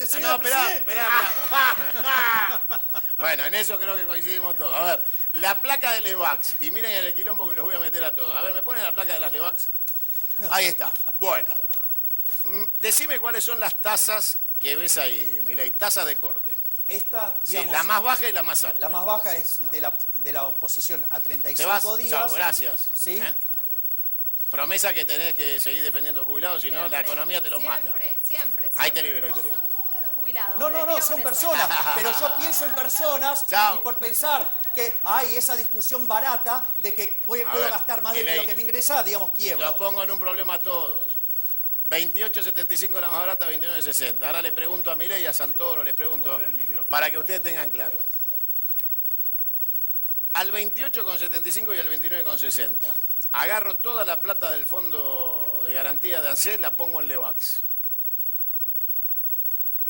señor presidente. Esperá. Bueno, en eso creo que coincidimos todos. A ver, la placa de Levax. Y miren el quilombo que los voy a meter a todos. A ver, ¿me ponen la placa de las Levax? Ahí está. Bueno. Decime cuáles son las tasas que ves ahí, Milei. Tasas de corte. Esta, Sí, digamos, la más baja y la más alta. la más baja es de la oposición a ¿Te 35 vas? días. Chao, gracias. ¿Sí? Promesa que tenés que seguir defendiendo jubilados, si no la economía te los mata. Siempre. Ahí te libero, ahí te No libero. son números los jubilados. No, son personas. Pero yo pienso en personas Chao. y por pensar que hay esa discusión barata de que puedo ver, gastar más de Milei, lo que me ingresa, digamos, quiebro. Los pongo en un problema a todos. 28.75 la más barata, 29.60. Ahora le pregunto a Milei y a Santoro, les pregunto, para que ustedes tengan claro. Al 28,75 y al 29,60. Agarro toda la plata del fondo de garantía de ANSES, la pongo en Levax.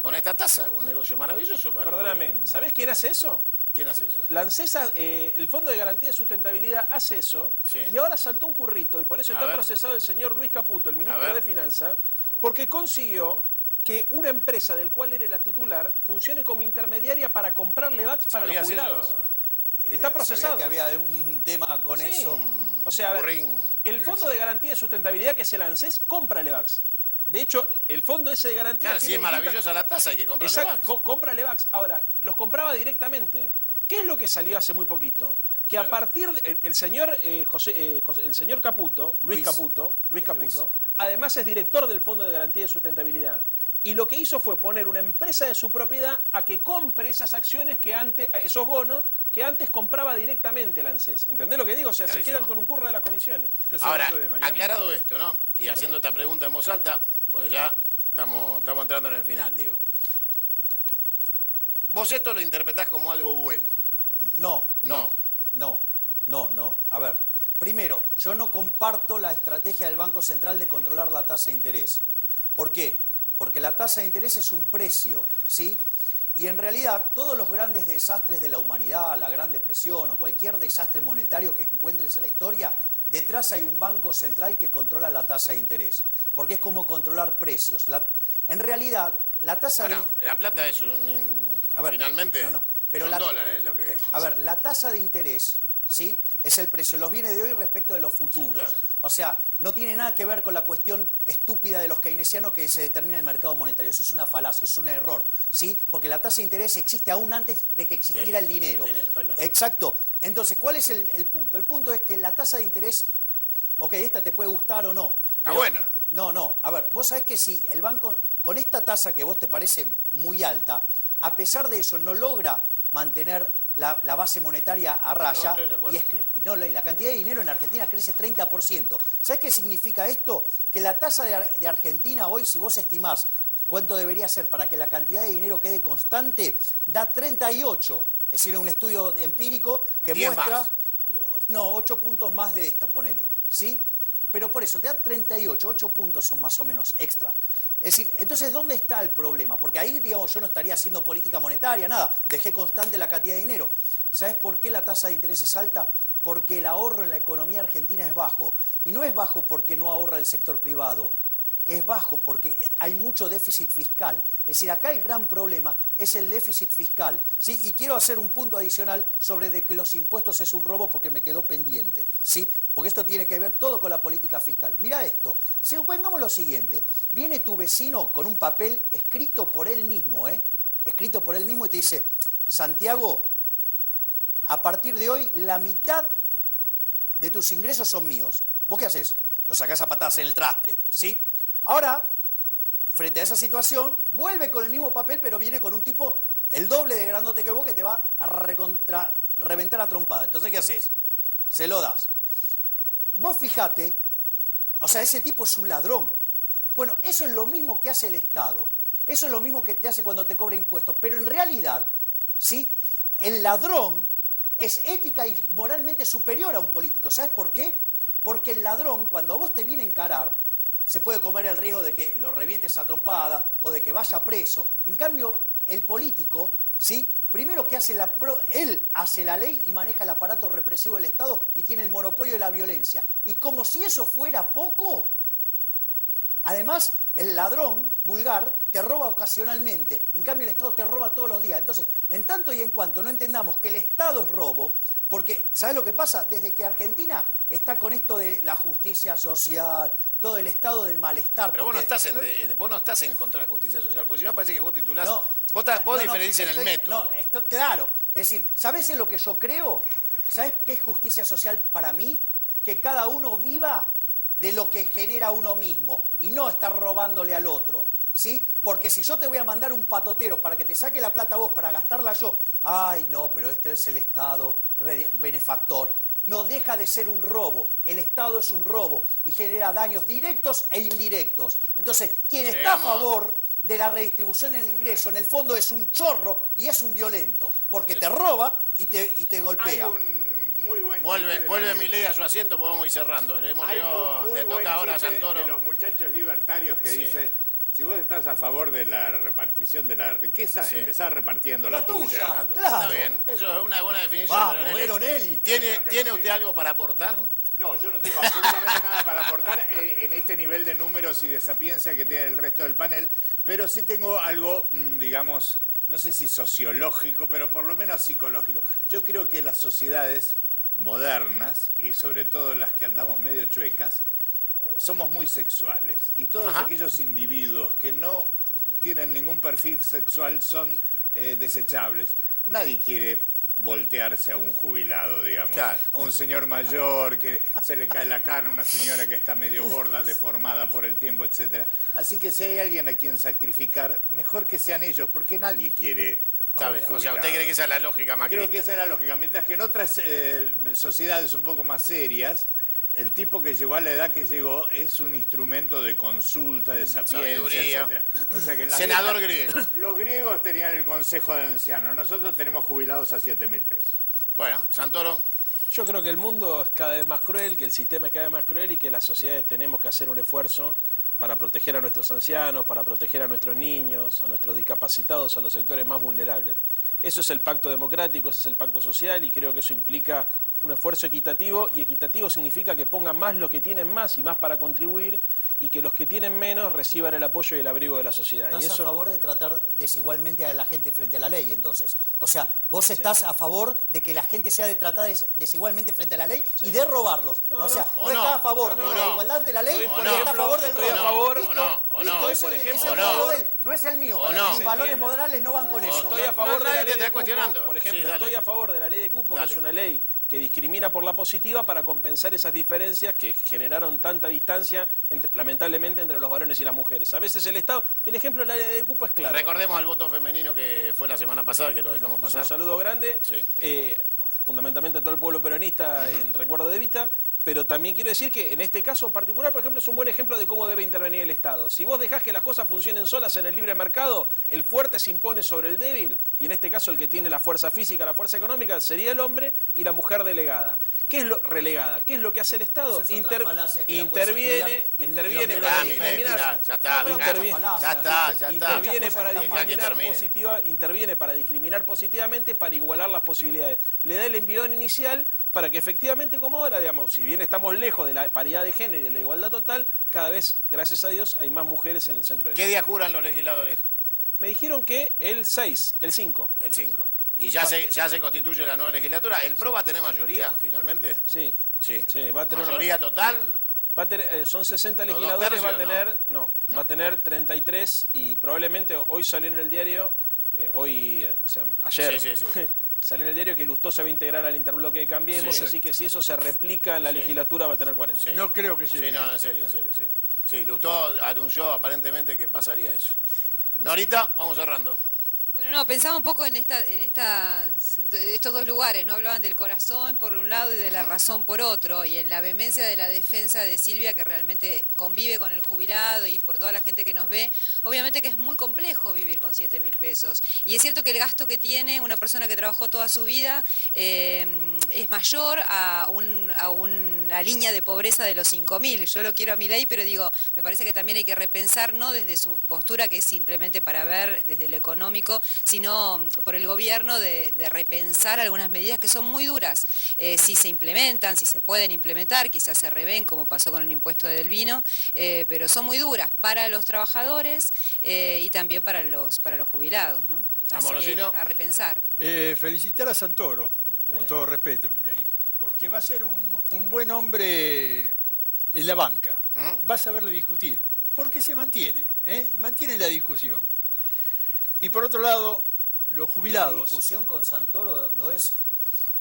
Con esta tasa, un negocio maravilloso. Para Perdóname, ¿sabés quién hace eso? ¿Quién hace eso? La ANSES, el Fondo de Garantía de Sustentabilidad hace eso, Sí. y ahora saltó un currito, y por eso A está ver. procesado el señor Luis Caputo, el A ministro ver. de Finanzas, porque consiguió que una empresa del cual era la titular funcione como intermediaria para comprar Levax para los ¿Sabías jubilados. eso? Está Sabía procesado. que había un tema con Sí. eso. O sea, a ver, Burrín. el Fondo de Garantía de Sustentabilidad que es el ANSES compra Levax. De hecho, el fondo ese de garantía... Claro, si tiene es distintas- maravillosa la tasa, hay que comprar Exacto, Levax. compra Levax. Ahora, los compraba directamente. ¿Qué es lo que salió hace muy poquito? Que a partir el señor el señor Caputo, Luis Caputo, además es director del Fondo de Garantía de Sustentabilidad. Y lo que hizo fue poner una empresa de su propiedad a que compre esas acciones que antes, esos bonos que antes compraba directamente el ANSES. ¿Entendés lo que digo? O sea, se Clarísimo. quedan con un curro de las comisiones. Ahora, aclarado esto, ¿no? Y haciendo esta pregunta en voz alta, pues ya estamos entrando en el final, digo. Vos esto lo interpretás como algo bueno. No. A ver, primero, yo no comparto la estrategia del Banco Central de controlar la tasa de interés. ¿Por qué? Porque la tasa de interés es un precio, ¿sí? Y en realidad todos los grandes desastres de la humanidad, la Gran Depresión o cualquier desastre monetario que encuentres en la historia, detrás hay un Banco Central que controla la tasa de interés. Porque es como controlar precios. En realidad, la tasa Bueno, la plata es finalmente pero son dólares lo que... A ver, la tasa de interés, ¿sí? Es el precio de los bienes de hoy respecto de los futuros. Sí, claro. O sea, no tiene nada que ver con la cuestión estúpida de los keynesianos que se determina el mercado monetario. Eso es una falacia, es un error, ¿sí? Porque la tasa de interés existe aún antes de que existiera el dinero. Está claro. Exacto. Entonces, ¿cuál es el punto? El punto es que la tasa de interés, ok, esta te puede gustar o no. Está pero- buena. No. A ver, vos sabés que si el banco, con esta tasa que vos te parece muy alta, a pesar de eso no logra mantener la base monetaria a raya, estoy de acuerdo. y la cantidad de dinero en Argentina crece 30%. ¿Sabés qué significa esto? Que la tasa de Argentina hoy, si vos estimás cuánto debería ser para que la cantidad de dinero quede constante, da 38. Es decir, un estudio empírico que 10 muestra... más. No, 8 puntos más de esta, ponele, ¿sí? Pero por eso, te da 38, 8 puntos son más o menos extra. Es decir, entonces, ¿dónde está el problema? Porque ahí, digamos, yo no estaría haciendo política monetaria, nada, dejé constante la cantidad de dinero. ¿Sabes por qué la tasa de interés es alta? Porque el ahorro en la economía argentina es bajo. Y no es bajo porque no ahorra el sector privado, es bajo porque hay mucho déficit fiscal. Es decir, acá el gran problema es el déficit fiscal, ¿sí? Y quiero hacer un punto adicional sobre de que los impuestos es un robo porque me quedó pendiente, ¿sí? Porque esto tiene que ver todo con la política fiscal. Mira esto, supongamos lo siguiente, viene tu vecino con un papel escrito por él mismo, escrito por él mismo y te dice, Santiago, a partir de hoy la mitad de tus ingresos son míos. ¿Vos qué haces? Lo sacás a patadas en el traste, ¿sí? Ahora, frente a esa situación, vuelve con el mismo papel, pero viene con un tipo el doble de grandote que vos que te va a reventar a trompada. Entonces, ¿qué haces? Se lo das. Vos fijate, o sea, ese tipo es un ladrón. Bueno, eso es lo mismo que hace el Estado. Eso es lo mismo que te hace cuando te cobra impuestos. Pero en realidad, ¿sí? El ladrón es ética y moralmente superior a un político. ¿Sabes por qué? Porque el ladrón, cuando a vos te viene a encarar, se puede comer el riesgo de que lo revientes a trompada o de que vaya preso. En cambio, el político, ¿sí? Primero que hace él hace la ley y maneja el aparato represivo del Estado y tiene el monopolio de la violencia. Y como si eso fuera poco, además, el ladrón vulgar te roba ocasionalmente, en cambio el Estado te roba todos los días. Entonces, en tanto y en cuanto no entendamos que el Estado es robo, porque, ¿sabes lo que pasa? Desde que Argentina está con esto de la justicia social, todo el estado del malestar. Pero porque, vos no estás en contra de la justicia social, porque si no parece que vos titulás... No, vos diferencias en el método. No, claro. Es decir, ¿sabés en lo que yo creo? ¿Sabés qué es justicia social para mí? Que cada uno viva de lo que genera uno mismo y no estar robándole al otro. ¿Sí? Porque si yo te voy a mandar un patotero para que te saque la plata vos para gastarla yo, ay no, pero este es el Estado benefactor. No deja de ser un robo. El Estado es un robo y genera daños directos e indirectos. Entonces, quien está a favor de la redistribución del ingreso, en el fondo es un chorro y es un violento, porque te roba y te golpea. Hay un muy buen Vuelve Milei a su asiento, pues vamos a ir cerrando. Le toca ahora a Santoro. De los muchachos libertarios que Sí. dice... Si vos estás a favor de la repartición de la riqueza, Sí. empezá repartiendo La la tuya. tuya. Está Claro. bien, eso es una buena definición. Vamos, pero Nelly. ¿Tiene usted algo para aportar? No, yo no tengo absolutamente nada para aportar en este nivel de números y de sapiencia que tiene el resto del panel, pero sí tengo algo, digamos, no sé si sociológico, pero por lo menos psicológico. Yo creo que las sociedades modernas, y sobre todo las que andamos medio chuecas, somos muy sexuales. Y todos aquellos individuos que no tienen ningún perfil sexual son desechables. Nadie quiere voltearse a un jubilado, digamos. Claro. A un señor mayor que se le cae la carne, una señora que está medio gorda, deformada por el tiempo, etc. Así que si hay alguien a quien sacrificar, mejor que sean ellos, porque nadie quiere a un O sea, jubilado. ¿usted cree que esa es la lógica macrista? Creo que esa es la lógica. Mientras que en otras sociedades un poco más serias, el tipo que llegó a la edad que llegó es un instrumento de consulta, de sapiencia, Sabiduría. etc. O sea que en las Senador viejas- griego. Los griegos tenían el consejo de ancianos. Nosotros tenemos jubilados a 7.000 pesos. Bueno, Santoro, Yo creo que el mundo es cada vez más cruel, que el sistema es cada vez más cruel y que las sociedades tenemos que hacer un esfuerzo para proteger a nuestros ancianos, para proteger a nuestros niños, a nuestros discapacitados, a los sectores más vulnerables. Eso es el pacto democrático, ese es el pacto social y creo que eso implica un esfuerzo equitativo y equitativo significa que pongan más los que tienen más y más para contribuir y que los que tienen menos reciban el apoyo y el abrigo de la sociedad. ¿Estás Y eso, a favor de tratar desigualmente a la gente frente a la ley, entonces? O sea, vos estás a favor de que la gente sea tratada desigualmente frente a la ley y de robarlos. O sea, O no no. estás a favor No, de no. la igualdad ante la ley Estoy, y por estás a ejemplo, favor del estoy a robo. favor- ¿Listo? o no, o ¿Listo? no. Ese Por ejemplo, es el o no. modelo de él, no es el mío. O no. Mis valores morales no van con eso. Estoy a No, favor de nadie la te ley está de cupo, cuestionando. por ejemplo, Sí, dale. estoy a favor de la ley de cupo, Dale. que es una ley que discrimina por la positiva para compensar esas diferencias que generaron tanta distancia, lamentablemente, entre los varones y las mujeres. A veces el Estado, el ejemplo de la ley de cupo es claro. recordemos el voto femenino que fue la semana pasada, que lo dejamos pasar. Un saludo grande, Sí. fundamentalmente a todo el pueblo peronista en recuerdo de Evita, pero también quiero decir que en este caso en particular, por ejemplo, es un buen ejemplo de cómo debe intervenir el Estado. Si vos dejás que las cosas funcionen solas en el libre mercado, el fuerte se impone sobre el débil, y en este caso el que tiene la fuerza física, la fuerza económica, sería el hombre y la mujer delegada. ¿Qué es lo relegada? ¿Qué es lo que hace el Estado? Esa es otra falacia que la podés Interviene estudiar en interviene los para libros de Mirá, discriminar. ya está, No, dejá. pero Ya está. Interviene para Dejá que discriminar termine. interviene para discriminar positivamente, para igualar las posibilidades. Le da el envión inicial para que efectivamente, como ahora, digamos, si bien estamos lejos de la paridad de género y de la igualdad total, cada vez, gracias a Dios, hay más mujeres en el centro de ¿Qué día juran los legisladores? Me dijeron que el 6, el 5. El 5. Y ya se constituye la nueva legislatura. ¿El PRO va a tener mayoría, finalmente? Sí, Sí. sí, va a tener ¿Mayoría total? va a tener, son 60 ¿Los dos legisladores, va a tercios? tener, no, va a tener 33 y probablemente hoy salió en el diario, o sea, ayer, Sí. salió en el diario que Lustó se va a integrar al interbloque de Cambiemos, Sí. así que si eso se replica en la Sí. legislatura va a tener 40. Sí. No creo que llegue. Sí, no, en serio, sí. Sí, Lustó anunció aparentemente que pasaría eso. Norita, vamos cerrando. Bueno, no, pensaba un poco en estos dos lugares, ¿no? Hablaban del corazón por un lado y de la razón por otro, y en la vehemencia de la defensa de Silvia, que realmente convive con el jubilado y por toda la gente que nos ve, obviamente que es muy complejo vivir con 7.000 pesos. Y es cierto que el gasto que tiene una persona que trabajó toda su vida es mayor a una línea de pobreza de los 5.000. Yo lo quiero a Milei, pero digo, me parece que también hay que repensar, no desde su postura, que es simplemente para ver desde lo económico, sino por el gobierno de repensar algunas medidas que son muy duras. Si se implementan, si se pueden implementar, quizás se revén como pasó con el impuesto del vino, pero son muy duras para los trabajadores y también para los jubilados, ¿no? Así que Amorosino. a repensar. Felicitar a Santoro, con todo respeto, Milei, porque va a ser un buen hombre en la banca. Va a saberle discutir, porque se mantiene, mantiene la discusión. Y por otro lado, los La jubilados. discusión con Santoro no es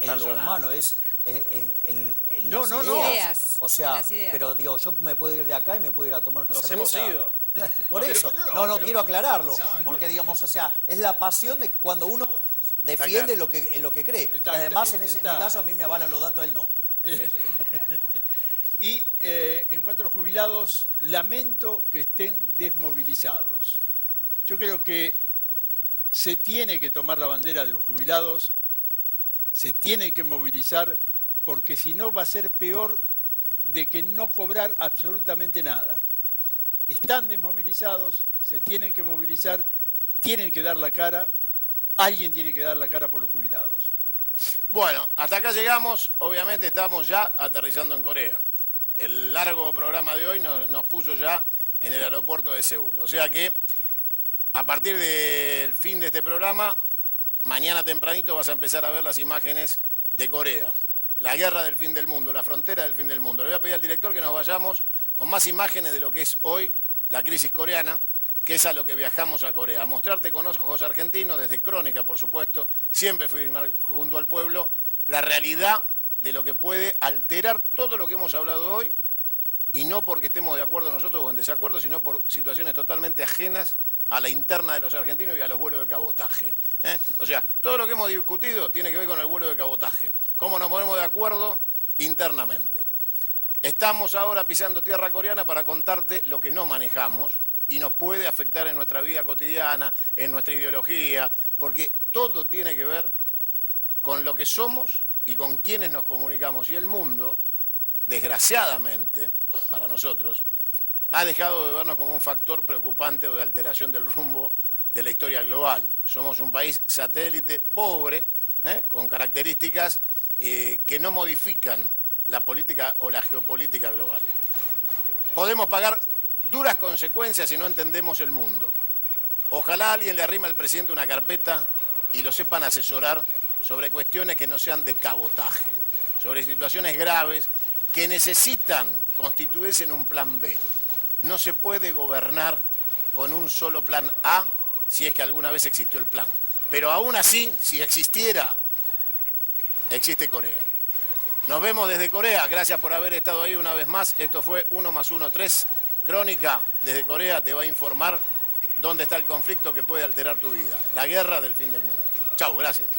en Personal. lo humano, es en No, las no, ideas. no. Ideas, O sea, en las ideas. pero digo, yo me puedo ir de acá y me puedo ir a tomar una Nos cerveza. hemos ido. Por eso, no quiero aclararlo, porque digamos, o sea, es la pasión de cuando uno defiende claro. en lo que cree. Está- Y además, en está- mi caso, a mí me avalan los datos, él no. Y en cuanto a los jubilados, lamento que estén desmovilizados. Yo creo que se tiene que tomar la bandera de los jubilados, se tienen que movilizar, porque si no va a ser peor de que no cobrar absolutamente nada. Están desmovilizados, se tienen que movilizar, tienen que dar la cara, alguien tiene que dar la cara por los jubilados. Bueno, hasta acá llegamos. Obviamente estamos ya aterrizando en Corea. El largo programa de hoy nos puso ya en el aeropuerto de Seúl. O sea que a partir del fin de este programa, mañana tempranito vas a empezar a ver las imágenes de Corea. La guerra del fin del mundo, la frontera del fin del mundo. Le voy a pedir al director que nos vayamos con más imágenes de lo que es hoy la crisis coreana, que es a lo que viajamos a Corea. A mostrarte con ojos argentinos, desde Crónica, por supuesto, siempre fui junto al pueblo, la realidad de lo que puede alterar todo lo que hemos hablado hoy, y no porque estemos de acuerdo nosotros o en desacuerdo, sino por situaciones totalmente ajenas a la interna de los argentinos y a los vuelos de cabotaje. O sea, todo lo que hemos discutido tiene que ver con el vuelo de cabotaje. Cómo nos ponemos de acuerdo internamente. Estamos ahora pisando tierra coreana para contarte lo que no manejamos y nos puede afectar en nuestra vida cotidiana, en nuestra ideología, porque todo tiene que ver con lo que somos y con quienes nos comunicamos. Y el mundo, desgraciadamente, para nosotros, ha dejado de vernos como un factor preocupante o de alteración del rumbo de la historia global. Somos un país satélite pobre, con características que no modifican la política o la geopolítica global. Podemos pagar duras consecuencias si no entendemos el mundo. Ojalá alguien le arrime al presidente una carpeta y lo sepan asesorar sobre cuestiones que no sean de cabotaje, sobre situaciones graves que necesitan constituirse en un plan B. No se puede gobernar con un solo plan A si es que alguna vez existió el plan. Pero aún así, si existiera, existe Corea. Nos vemos desde Corea. Gracias por haber estado ahí una vez más. Esto fue 1 + 1 = 3. Crónica desde Corea te va a informar dónde está el conflicto que puede alterar tu vida. La guerra del fin del mundo. Chau, gracias.